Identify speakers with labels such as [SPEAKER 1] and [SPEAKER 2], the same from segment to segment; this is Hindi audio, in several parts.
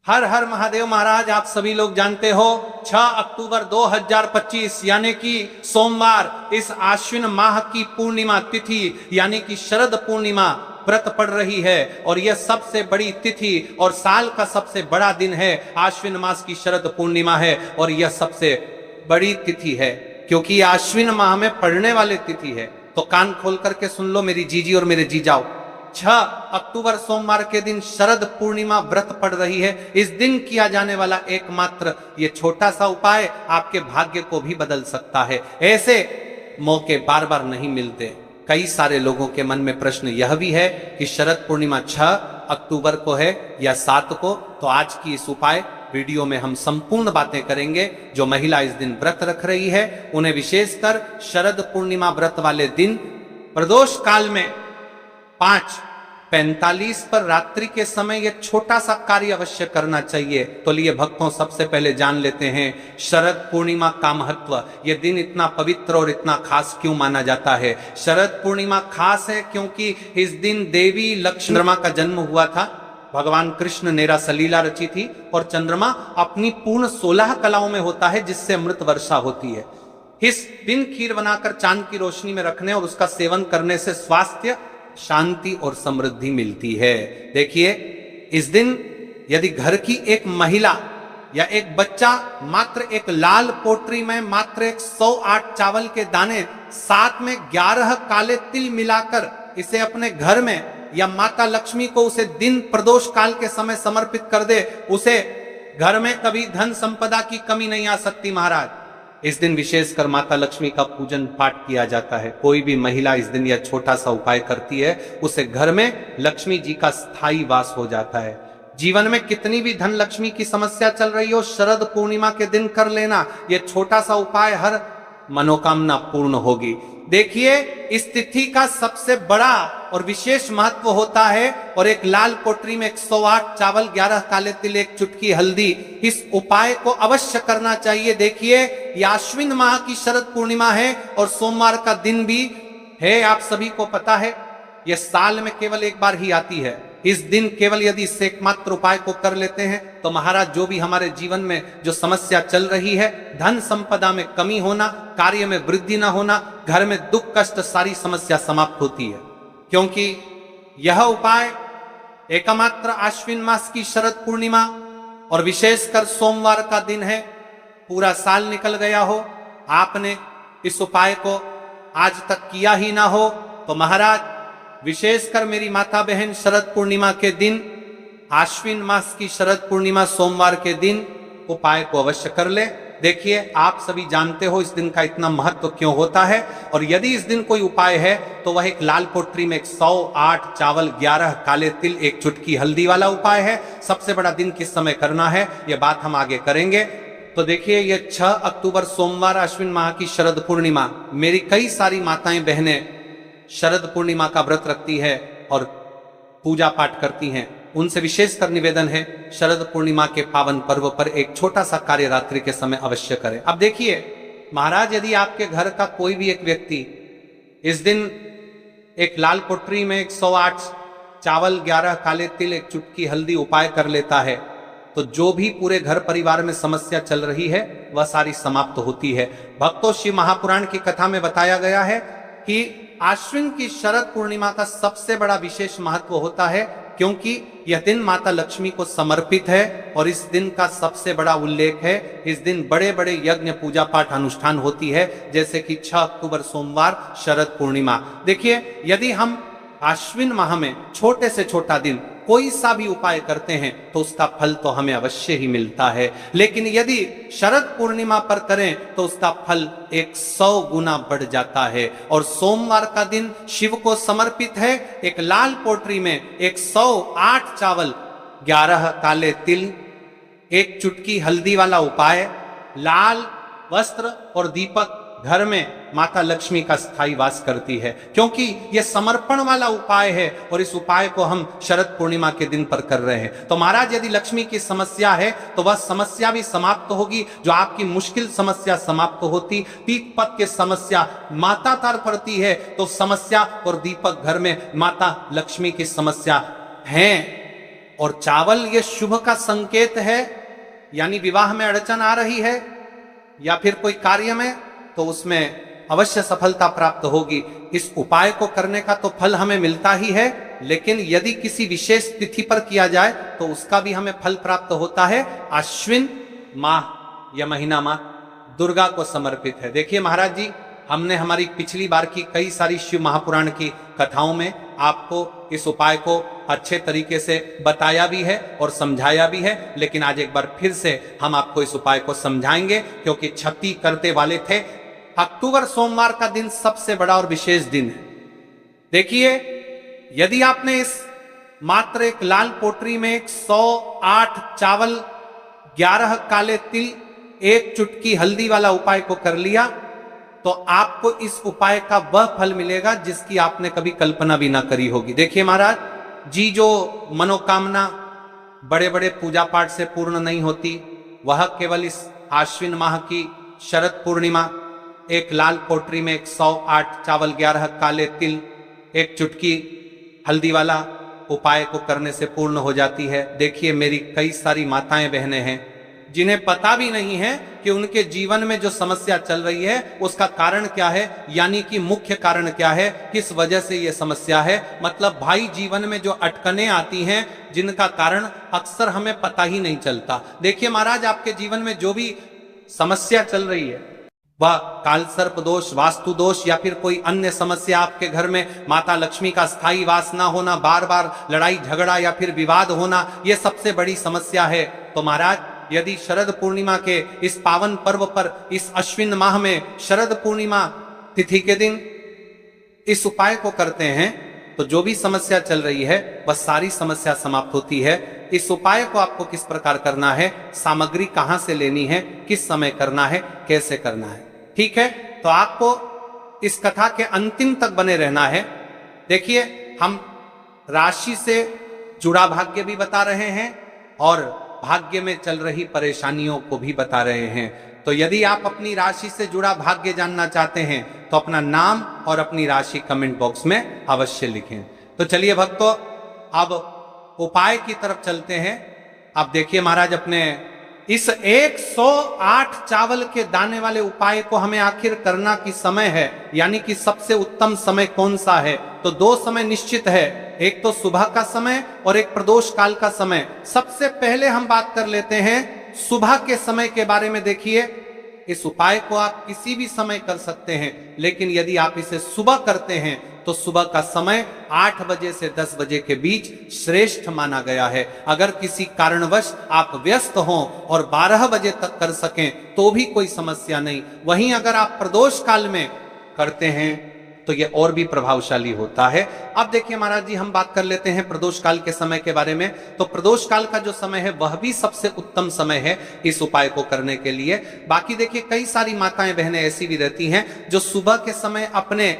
[SPEAKER 1] हर हर महादेव महाराज। आप सभी लोग जानते हो 6 अक्टूबर 2025 यानी कि सोमवार इस आश्विन माह की पूर्णिमा तिथि यानी कि शरद पूर्णिमा व्रत पड़ रही है और यह सबसे बड़ी तिथि और साल का सबसे बड़ा दिन है। आश्विन मास की शरद पूर्णिमा है और यह सबसे बड़ी तिथि है क्योंकि आश्विन माह में पड़ने वाली तिथि है। तो कान खोल करके सुन लो मेरी जीजी और मेरे जीजाओ। 6 अक्टूबर सोमवार के दिन शरद पूर्णिमा व्रत पड़ रही है। इस दिन किया जाने वाला एकमात्र ये छोटा सा उपाय आपके भाग्य को भी बदल सकता है। ऐसे मौके बार बार नहीं मिलते। कई सारे लोगों के मन में प्रश्न यह भी है कि शरद पूर्णिमा 6 अक्टूबर को है या 7 को। तो आज की इस उपाय वीडियो में हम संपूर्ण बातें करेंगे। जो महिला इस दिन व्रत रख रही है उन्हें विशेषकर शरद पूर्णिमा व्रत वाले दिन प्रदोष काल में 5:45 पर रात्रि के समय यह छोटा सा कार्य अवश्य करना चाहिए। तो लिए भक्तों, सबसे पहले जान लेते हैं शरद पूर्णिमा का महत्व। यह दिन इतना पवित्र और इतना खास क्यों माना जाता है। शरद पूर्णिमा खास है क्योंकि इस दिन देवी लक्ष्मी चंद्रमा का जन्म हुआ था। भगवान कृष्ण ने रासलीला रची थी और चंद्रमा अपनी पूर्ण 16 कलाओं में होता है जिससे अमृत वर्षा होती है। इस दिन खीर बनाकर चांद की रोशनी में रखने और उसका सेवन करने से स्वास्थ्य, शांति और समृद्धि मिलती है। देखिए, इस दिन यदि घर की एक महिला या एक बच्चा मात्र एक लाल पोटरी में मात्र एक 108 चावल के दाने साथ में 11 काले तिल मिलाकर इसे अपने घर में या माता लक्ष्मी को उसे दिन प्रदोष काल के समय समर्पित कर दे, उसे घर में कभी धन संपदा की कमी नहीं आ सकती महाराज। इस दिन विशेषकर माता लक्ष्मी का पूजन पाठ किया जाता है। कोई भी महिला इस दिन यह छोटा सा उपाय करती है उसे घर में लक्ष्मी जी का स्थायी वास हो जाता है। जीवन में कितनी भी धन लक्ष्मी की समस्या चल रही हो, शरद पूर्णिमा के दिन कर लेना यह छोटा सा उपाय, हर मनोकामना पूर्ण होगी। देखिए, इस तिथि का सबसे बड़ा और विशेष महत्व होता है और एक लाल पोटरी में 108 चावल, 11 काले तिल, एक चुटकी हल्दी, इस उपाय को अवश्य करना चाहिए। देखिए, यह आश्विन माह की शरद पूर्णिमा है और सोमवार का दिन भी है। आप सभी को पता है यह साल में केवल एक बार ही आती है। इस दिन केवल यदि इस एकमात्र उपाय को कर लेते हैं तो महाराज, जो भी हमारे जीवन में जो समस्या चल रही है, धन संपदा में कमी होना, कार्य में वृद्धि ना होना, घर में दुख कष्ट, सारी समस्या समाप्त होती है। क्योंकि यह उपाय एकमात्र आश्विन मास की शरद पूर्णिमा और विशेषकर सोमवार का दिन है। पूरा साल निकल गया हो, आपने इस उपाय को आज तक किया ही ना हो, तो महाराज विशेषकर मेरी माता बहन, शरद पूर्णिमा के दिन, आश्विन मास की शरद पूर्णिमा सोमवार के दिन उपाय को अवश्य कर ले। देखिए, आप सभी जानते हो इस दिन का इतना महत्व क्यों होता है। और यदि इस दिन कोई उपाय है तो वह एक लाल पोटरी में 108 चावल, 11 काले तिल, एक चुटकी हल्दी वाला उपाय है। सबसे बड़ा दिन किस समय करना है यह बात हम आगे करेंगे। तो देखिए, यह 6 अक्टूबर सोमवार आश्विन माह की शरद पूर्णिमा, मेरी कई सारी माताएं बहनें शरद पूर्णिमा का व्रत रखती है और पूजा पाठ करती हैं। उनसे विशेषकर निवेदन है शरद पूर्णिमा के पावन पर्व पर एक छोटा सा कार्य रात्रि के समय अवश्य करें। अब देखिए महाराज, यदि आपके घर का कोई भी एक व्यक्ति इस दिन एक लाल पोटरी में 108 चावल, 11 काले तिल, एक चुटकी हल्दी उपाय कर लेता है तो जो भी पूरे घर परिवार में समस्या चल रही है वह सारी समाप्त होती है। भक्तों, शिव महापुराण की कथा में बताया गया है कि आश्विन की शरद पूर्णिमा का सबसे बड़ा विशेष महत्व होता है क्योंकि यह दिन माता लक्ष्मी को समर्पित है और इस दिन का सबसे बड़ा उल्लेख है। इस दिन बड़े बड़े यज्ञ, पूजा पाठ, अनुष्ठान होती है, जैसे कि 6 अक्टूबर सोमवार शरद पूर्णिमा। देखिए, यदि हम आश्विन माह में छोटे से छोटा दिन कोई सा भी उपाय करते हैं तो उसका फल तो हमें अवश्य ही मिलता है, लेकिन यदि शरद पूर्णिमा पर करें तो उसका फल 100 गुना बढ़ जाता है। और सोमवार का दिन शिव को समर्पित है। एक लाल पोटरी में 108 चावल, 11 काले तिल, एक चुटकी हल्दी वाला उपाय, लाल वस्त्र और दीपक घर में माता लक्ष्मी का स्थायी वास करती है क्योंकि यह समर्पण वाला उपाय है और इस उपाय को हम शरद पूर्णिमा के दिन पर कर रहे हैं। तो महाराज, यदि लक्ष्मी की समस्या है तो वह समस्या भी समाप्त होगी। जो आपकी मुश्किल समस्या समाप्त होती, पीठ पथ की समस्या माता तार पड़ती है तो समस्या और दीपक घर में माता लक्ष्मी की समस्या है। और चावल ये शुभ का संकेत है, यानी विवाह में अड़चन आ रही है या फिर कोई कार्य में, तो उसमें अवश्य सफलता प्राप्त होगी। इस उपाय को करने का तो फल हमें मिलता ही है, लेकिन यदि किसी विशेष तिथि पर किया जाए तो उसका भी हमें फल प्राप्त होता है। अश्विन माह या महीना माह दुर्गा को समर्पित है। देखिए महाराज जी, हमने हमारी पिछली बार की कई सारी शिव महापुराण की कथाओं में आपको इस उपाय को अच्छे तरीके से बताया भी है और समझाया भी है, लेकिन आज एक बार फिर से हम आपको इस उपाय को समझाएंगे, क्योंकि क्षति करते वाले थे। अक्टूबर सोमवार का दिन सबसे बड़ा और विशेष दिन है। देखिए, यदि आपने इस मात्र एक लाल पोटरी में 108 चावल, 11 काले तिल, 1 चुटकी हल्दी वाला उपाय को कर लिया, तो आपको इस उपाय का वह फल मिलेगा जिसकी आपने कभी कल्पना भी ना करी होगी। देखिए महाराज जी, जो मनोकामना बड़े बड़े पूजा पाठ से पूर्ण नहीं होती, वह केवल इस आश्विन माह की शरद पूर्णिमा एक लाल पोटरी में 108 चावल, 11 काले तिल, 1 चुटकी हल्दी वाला उपाय को करने से पूर्ण हो जाती है। देखिए, मेरी कई सारी माताएं बहनें हैं जिन्हें पता भी नहीं है कि उनके जीवन में जो समस्या चल रही है उसका कारण क्या है, यानी कि मुख्य कारण क्या है, किस वजह से यह समस्या है। मतलब भाई, जीवन में जो अटकनें आती हैं जिनका कारण अक्सर हमें पता ही नहीं चलता। देखिए महाराज, आपके जीवन में जो भी समस्या चल रही है, वह काल सर्प दोष, वास्तु दोष या फिर कोई अन्य समस्या, आपके घर में माता लक्ष्मी का स्थायी वास ना होना, बार बार लड़ाई झगड़ा या फिर विवाद होना, यह सबसे बड़ी समस्या है। तो महाराज, यदि शरद पूर्णिमा के इस पावन पर्व पर, इस अश्विन माह में शरद पूर्णिमा तिथि के दिन इस उपाय को करते हैं, तो जो भी समस्या चल रही है वह सारी समस्या समाप्त होती है। इस उपाय को आपको किस प्रकार करना है, सामग्री कहां से लेनी है, किस समय करना है, कैसे करना है, ठीक है, तो आपको इस कथा के अंतिम तक बने रहना है। देखिए, हम राशि से जुड़ा भाग्य भी बता रहे हैं और भाग्य में चल रही परेशानियों को भी बता रहे हैं। तो यदि आप अपनी राशि से जुड़ा भाग्य जानना चाहते हैं तो अपना नाम और अपनी राशि कमेंट बॉक्स में अवश्य लिखें। तो चलिए भक्तों, अब उपाय की तरफ चलते हैं। अब देखिए महाराज, अपने इस 108 चावल के दाने वाले उपाय को हमें आखिर करना किस समय है, यानी कि सबसे उत्तम समय कौन सा है, तो 2 समय निश्चित है, एक तो सुबह का समय और एक प्रदोष काल का समय। सबसे पहले हम बात कर लेते हैं सुबह के समय के बारे में। देखिए, इस उपाय को आप किसी भी समय कर सकते हैं, लेकिन यदि आप इसे सुबह करते हैं तो सुबह का समय 8 बजे से 10 बजे के बीच श्रेष्ठ माना गया है। अगर किसी कारणवश आप व्यस्त हों और 12 बजे तक कर सकें तो भी कोई समस्या नहीं। वहीं अगर आप प्रदोष काल में करते हैं तो यह और भी प्रभावशाली होता है। अब देखिए महाराज जी, हम बात कर लेते हैं प्रदोष काल के समय के बारे में। तो प्रदोष काल का जो समय है वह भी सबसे उत्तम समय है इस उपाय को करने के लिए। बाकी देखिए, कई सारी माताएं बहनें ऐसी भी रहती हैं जो सुबह के समय अपने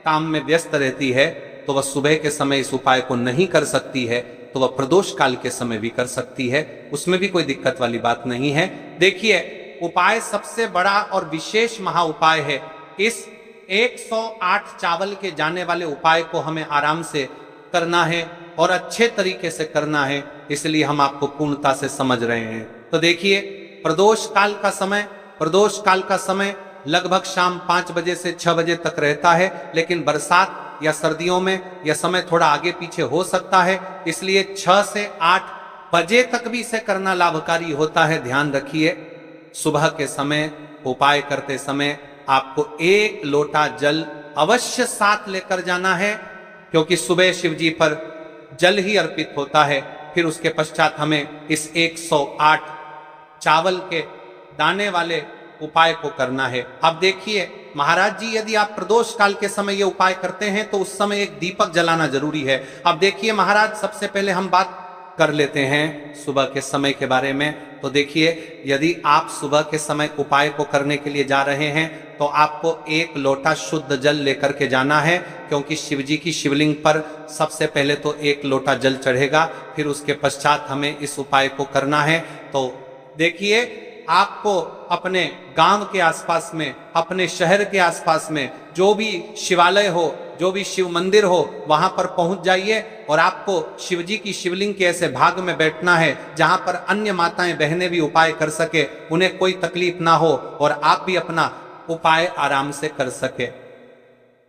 [SPEAKER 1] काम में व्यस्त रहती है, तो वह सुबह के समय इस उपाय को नहीं कर सकती है, तो वह प्रदोष काल के समय भी कर सकती है, उसमें भी कोई दिक्कत वाली बात नहीं है। देखिए, उपाय सबसे बड़ा और विशेष महा उपाय है। इस 108 चावल के जाने वाले उपाय को हमें आराम से करना है और अच्छे तरीके से करना है, इसलिए हम आपको पूर्णता से समझ रहे हैं। तो देखिए, प्रदोष काल का समय लगभग शाम 5 बजे से 6 बजे तक रहता है, लेकिन बरसात या सर्दियों में यह समय थोड़ा आगे पीछे हो सकता है, इसलिए 6 से 8 बजे तक भी इसे करना लाभकारी होता है। ध्यान रखिए, सुबह के समय उपाय करते समय आपको 1 लोटा जल अवश्य साथ लेकर जाना है, क्योंकि सुबह शिव जी पर जल ही अर्पित होता है। फिर उसके पश्चात हमें इस 108 चावल के दाने वाले उपाय को करना है। अब देखिए महाराज जी, यदि आप प्रदोष काल के समय ये उपाय करते हैं तो उस समय एक दीपक जलाना जरूरी है। अब देखिए महाराज, सबसे पहले हम बात कर लेते हैं सुबह के समय के बारे में। तो देखिए, यदि आप सुबह के समय उपाय को करने के लिए जा रहे हैं तो आपको 1 लोटा शुद्ध जल लेकर के जाना है, क्योंकि शिव जी की शिवलिंग पर सबसे पहले तो 1 लोटा जल चढ़ेगा, फिर उसके पश्चात हमें इस उपाय को करना है। तो देखिए, आपको अपने गांव के आसपास में, अपने शहर के आसपास में जो भी शिवालय हो जो भी शिव मंदिर हो वहां पर पहुंच जाइए और आपको शिव जी की शिवलिंग के ऐसे भाग में बैठना है जहां पर अन्य माताएं बहनें भी उपाय कर सके, उन्हें कोई तकलीफ ना हो और आप भी अपना उपाय आराम से कर सके,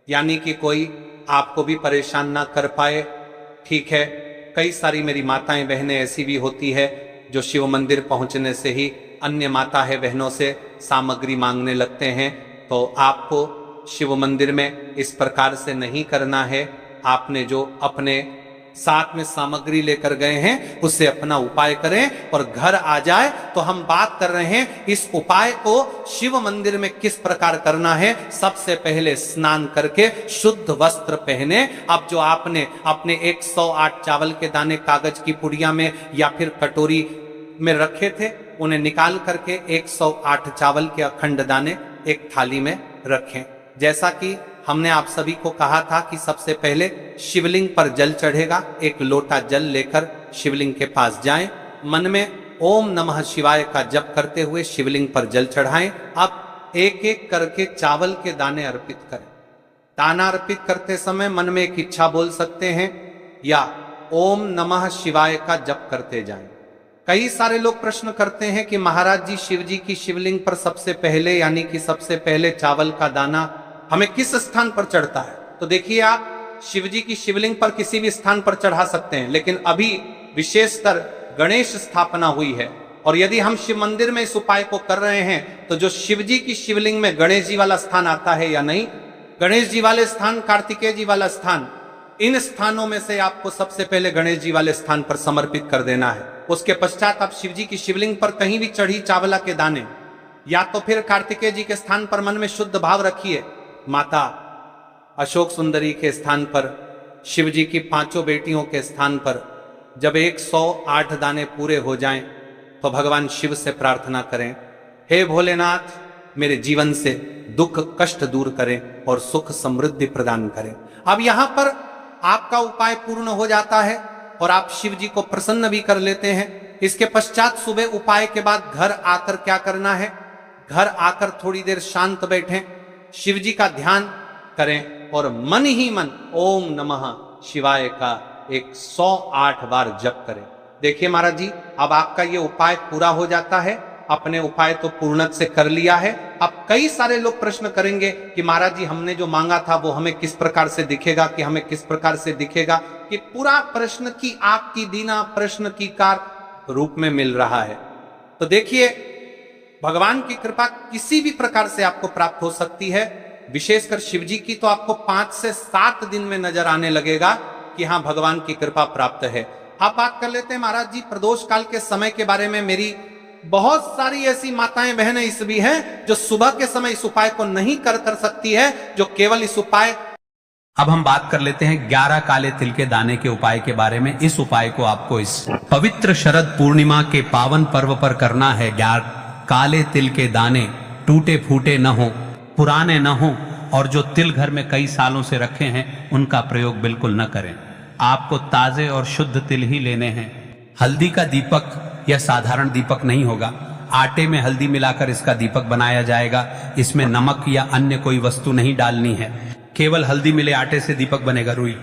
[SPEAKER 1] यानी कि कोई आपको भी परेशान ना कर पाए। ठीक है, कई सारी मेरी माताएं बहनें ऐसी भी होती है जो शिव मंदिर पहुंचने से ही अन्य माता है बहनों से सामग्री मांगने लगते हैं, तो आपको शिव मंदिर में इस प्रकार से नहीं करना है। आपने जो अपने साथ में सामग्री लेकर गए हैं उससे अपना उपाय करें और घर आ जाए। तो हम बात कर रहे हैं इस उपाय को शिव मंदिर में किस प्रकार करना है। सबसे पहले स्नान करके शुद्ध वस्त्र पहने। अब जो आपने अपने 108 चावल के दाने कागज की पुड़िया में या फिर कटोरी में रखे थे, उन्हें निकाल करके 108 चावल के अखंड दाने एक थाली में रखें। जैसा कि हमने आप सभी को कहा था कि सबसे पहले शिवलिंग पर जल चढ़ेगा, एक लोटा जल लेकर शिवलिंग के पास जाएं, मन में ओम नमः शिवाय का जप करते हुए शिवलिंग पर जल चढ़ाएं। अब एक एक करके चावल के दाने अर्पित करें। दाना अर्पित करते समय मन में एक इच्छा बोल सकते हैं या ओम नमः शिवाय का जप करते जाएं। कई सारे लोग प्रश्न करते हैं कि महाराज जी शिव जी की शिवलिंग पर सबसे पहले यानी कि सबसे पहले चावल का दाना हमें किस स्थान पर चढ़ता है। तो देखिए, आप शिव जी की शिवलिंग पर किसी भी स्थान पर चढ़ा सकते हैं, लेकिन अभी विशेषतर गणेश स्थापना हुई है और यदि हम शिव मंदिर में इस उपाय को कर रहे हैं तो जो शिव जी की शिवलिंग में गणेश जी वाला स्थान आता है या नहीं, गणेश जी वाले स्थान, कार्तिकेय जी वाला स्थान, इन स्थानों में से आपको सबसे पहले गणेश जी वाले स्थान पर समर्पित कर देना है। उसके पश्चात आप शिव जी की शिवलिंग पर कहीं भी चढ़ी चावला के दाने या तो फिर कार्तिकेय जी के स्थान पर मन में शुद्ध भाव रखिए, माता अशोक सुंदरी के स्थान पर, शिव जी की 5 बेटियों के स्थान पर जब 108 दाने पूरे हो जाएं तो भगवान शिव से प्रार्थना करें, हे भोलेनाथ मेरे जीवन से दुख कष्ट दूर करें और सुख समृद्धि प्रदान करें। अब यहां पर आपका उपाय पूर्ण हो जाता है और आप शिव जी को प्रसन्न भी कर लेते हैं। इसके पश्चात सुबह उपाय के बाद घर आकर क्या करना है, घर आकर थोड़ी देर शांत बैठें, शिव जी का ध्यान करें और मन ही मन ओम नमः शिवाय का 108 बार जप करें। देखिए महाराज जी, अब आपका ये उपाय पूरा हो जाता है। अपने उपाय तो पूर्णत से कर लिया है। अब कई सारे लोग प्रश्न करेंगे कि महाराज जी हमने जो मांगा था वो हमें किस प्रकार से दिखेगा, कि हमें किस प्रकार से दिखेगा, कि पूरा प्रश्न की आपकी दीना प्रश्न की कार रूप में मिल रहा है। तो देखिए, भगवान की कृपा किसी भी प्रकार से आपको प्राप्त हो सकती है। विशेषकर शिव जी की तो आपको 5 से 7 दिन में नजर आने लगेगा कि हाँ भगवान की कृपा प्राप्त है। आप बात कर लेते हैं महाराज जी प्रदोष काल के समय के बारे में। मेरी बहुत सारी ऐसी माताएं बहनें इस भी हैं जो सुबह के समय इस उपाय को नहीं कर सकती है, जो केवल इस उपाय।
[SPEAKER 2] अब हम बात कर लेते हैं 11 काले तिल के दाने के उपाय के बारे में। इस उपाय को आपको इस पवित्र शरद पूर्णिमा के पावन पर्व पर करना है। 11 काले तिल के दाने टूटे फूटे न हो, पुराने न हो और जो तिल घर में कई सालों से रखे हैं उनका प्रयोग बिल्कुल न करें। आपको ताजे और शुद्ध तिल ही लेने हैं। हल्दी का दीपक यह साधारण दीपक नहीं होगा। आटे में हल्दी मिलाकर इसका दीपक बनाया जाएगा। इसमें नमक या अन्य कोई वस्तु नहीं डालनी है, केवल हल्दी मिले आटे से दीपक बनेगा। रुई,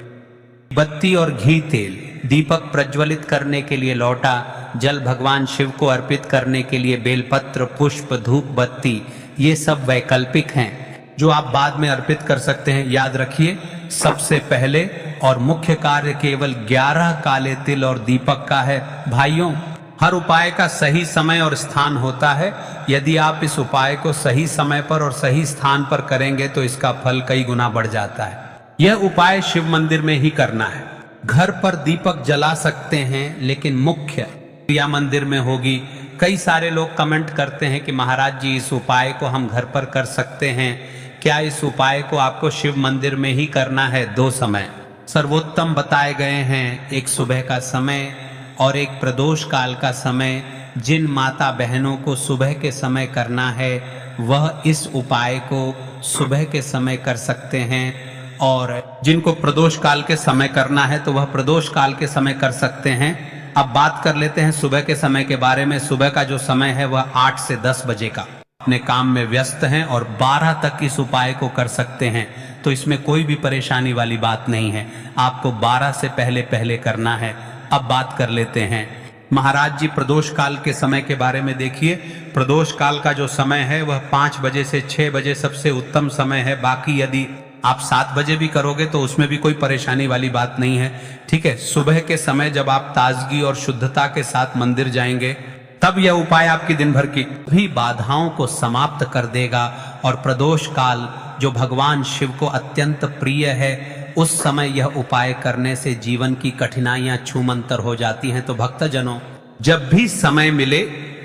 [SPEAKER 2] बत्ती और घी तेल, दीपक प्रज्वलित करने के लिए लोटा, जल भगवान शिव को अर्पित करने के लिए बेलपत्र, पुष्प, धूप, बत्ती, ये सब वैकल्पिक हैं जो आप बाद में अर्पित कर सकते हैं। याद रखिए, सबसे पहले और मुख्य कार्य केवल 11 काले तिल और दीपक का है। भाइयों, हर उपाय का सही समय और स्थान होता है। यदि आप इस उपाय को सही समय पर और सही स्थान पर करेंगे तो इसका फल कई गुना बढ़ जाता है। यह उपाय शिव मंदिर में ही करना है। घर पर दीपक जला सकते हैं लेकिन मुख्य क्रिया मंदिर में होगी। कई सारे लोग कमेंट करते हैं कि महाराज जी इस उपाय को हम घर पर कर सकते हैं क्या? इस उपाय को आपको शिव मंदिर में ही करना है। 2 समय सर्वोत्तम बताए गए हैं, एक सुबह का समय और एक प्रदोष काल का समय। जिन माता बहनों को सुबह के समय करना है वह इस उपाय को सुबह के समय कर सकते हैं और जिनको प्रदोष काल के समय करना है तो वह प्रदोष काल के समय कर सकते हैं। अब बात कर लेते हैं सुबह के समय के बारे में। सुबह का जो समय है वह 8 से 10 बजे का। अपने काम में व्यस्त हैं और 12 तक इस उपाय को कर सकते हैं, तो इसमें कोई भी परेशानी वाली बात नहीं है। आपको 12 से पहले पहले करना है। अब बात कर लेते हैं महाराज जी प्रदोष काल के समय के बारे में। देखिए, प्रदोष काल का जो समय है वह 5 बजे से 6 बजे सबसे उत्तम समय है। बाकी यदि आप 7 बजे भी करोगे तो उसमें भी कोई परेशानी वाली बात नहीं है। ठीक है, सुबह के समय जब आप ताजगी और शुद्धता के साथ मंदिर जाएंगे तब यह उपाय आपकी दिन भर की भी बाधाओं को समाप्त कर देगा। और प्रदोष काल जो भगवान शिव को अत्यंत प्रिय है, उस समय यह उपाय करने से जीवन की कठिनाइयां छूमंतर हो जाती हैं। तो भक्तजनों, जब भी समय मिले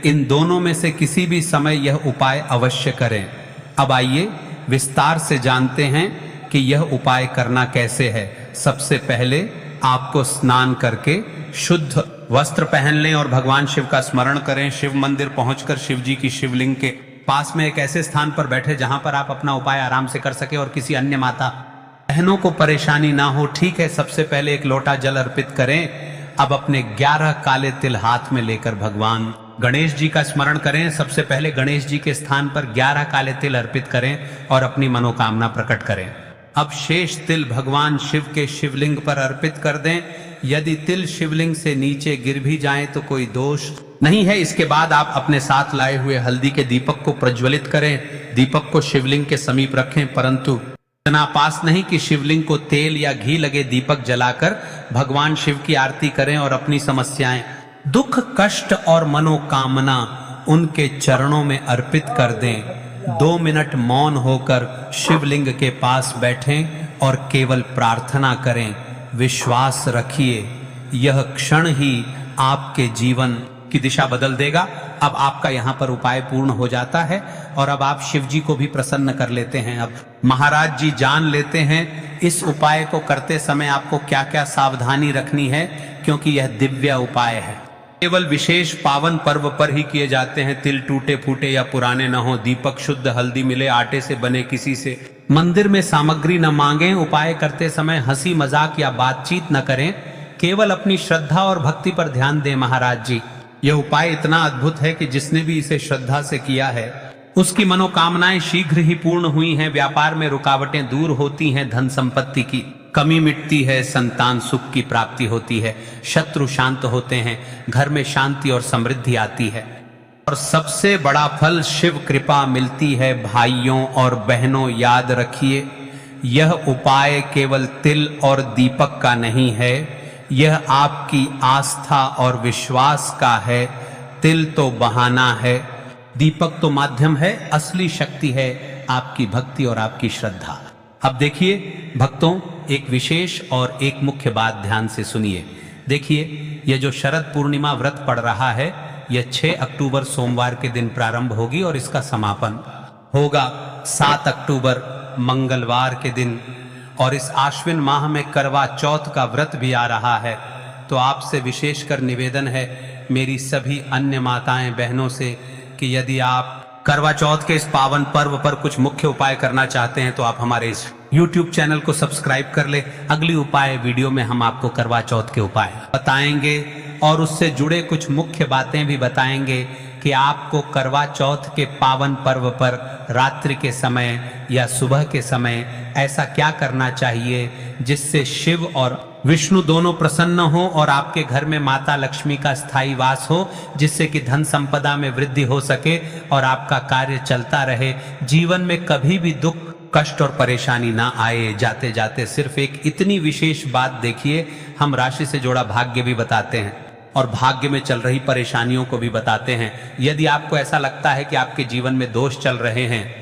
[SPEAKER 2] इन दोनों में से किसी भी समय यह उपाय अवश्य करें। अब आइए विस्तार से जानते हैं कि यह उपाय करना कैसे है। सबसे पहले आपको स्नान करके शुद्ध वस्त्र पहन लें और भगवान शिव का स्मरण करें। शिव मंदिर पहुंचकर शिव जी की शिवलिंग के पास में एक ऐसे स्थान पर बैठे जहां पर आप अपना उपाय आराम से कर सके और किसी अन्य माता बहनों को परेशानी ना हो। ठीक है, सबसे पहले एक लोटा जल अर्पित करें। अब अपने 11 काले तिल हाथ में लेकर भगवान गणेश जी का स्मरण करें। सबसे पहले गणेश जी के स्थान पर 11 काले तिल अर्पित करें और अपनी मनोकामना प्रकट करें। अब शेष तिल भगवान शिव के शिवलिंग पर अर्पित कर दें। यदि तिल शिवलिंग से नीचे गिर भी जाएं तो कोई दोष नहीं है। इसके बाद आप अपने साथ लाए हुए हल्दी के दीपक को प्रज्वलित करें। दीपक को शिवलिंग के समीप रखें, परंतु इतना पास नहीं कि शिवलिंग को तेल या घी लगे दीपक जलाकर भगवान शिव की आरती करें और अपनी समस्याएं, दुख, कष्ट और मनोकामना उनके चरणों में अर्पित कर दें। 2 मिनट मौन होकर शिवलिंग के पास बैठें और केवल प्रार्थना करें। विश्वास रखिए, यह क्षण ही आपके जीवन की दिशा बदल देगा। अब आपका यहाँ पर उपाय पूर्ण हो जाता है और अब आप शिव जी को भी प्रसन्न कर लेते हैं। अब महाराज जी जान लेते हैं इस उपाय को करते समय आपको क्या क्या सावधानी रखनी है, क्योंकि यह दिव्य उपाय है। केवल विशेष पावन पर्व पर ही किए जाते हैं। तिल टूटे फूटे या पुराने न हो, दीपक शुद्ध, हल्दी मिले, आटे से बने, किसी से मंदिर में सामग्री न मांगें। उपाय करते समय हंसी मजाक या बातचीत न करें, केवल अपनी श्रद्धा और भक्ति पर ध्यान दें। महाराज जी, यह उपाय इतना अद्भुत है कि जिसने भी इसे श्रद्धा से किया है उसकी मनोकामनाएं शीघ्र ही पूर्ण हुई हैं। व्यापार में रुकावटें दूर होती हैं, धन संपत्ति की कमी मिटती है, संतान सुख की प्राप्ति होती है, शत्रु शांत होते हैं, घर में शांति और समृद्धि आती है और सबसे बड़ा फल शिव कृपा मिलती है। भाइयों और बहनों, याद रखिए, यह उपाय केवल तिल और दीपक का नहीं है, यह आपकी आस्था और विश्वास का है। तिल तो बहाना है, दीपक तो माध्यम है, असली शक्ति है आपकी भक्ति और आपकी श्रद्धा। अब देखिए भक्तों, एक विशेष और एक मुख्य बात ध्यान से सुनिए। देखिए, यह जो शरद पूर्णिमा व्रत पड़ रहा है, यह 6 अक्टूबर सोमवार के दिन प्रारंभ होगी और इसका समापन होगा 7 अक्टूबर मंगलवार के दिन। और इस आश्विन माह में करवा चौथ का व्रत भी आ रहा है। तो आपसे विशेषकर निवेदन है मेरी सभी अन्य माताएं बहनों से कि यदि आप करवा चौथ के इस पावन पर्व पर कुछ मुख्य उपाय करना चाहते हैं तो आप हमारे इस YouTube चैनल को सब्सक्राइब कर ले। अगली उपाय वीडियो में हम आपको करवा चौथ के उपाय बताएंगे और उससे जुड़े कुछ मुख्य बातें भी बताएंगे कि आपको करवा चौथ के पावन पर्व पर रात्रि के समय या सुबह के समय ऐसा क्या करना चाहिए जिससे शिव और विष्णु दोनों प्रसन्न हो और आपके घर में माता लक्ष्मी का स्थायी वास हो, जिससे कि धन संपदा में वृद्धि हो सके और आपका कार्य चलता रहे, जीवन में कभी भी दुख, कष्ट और परेशानी ना आए। जाते जाते सिर्फ एक इतनी विशेष बात देखिए, हम राशि से जोड़ा भाग्य भी बताते हैं और भाग्य में चल रही परेशानियों को भी बताते हैं। यदि आपको ऐसा लगता है कि आपके जीवन में दोष चल रहे हैं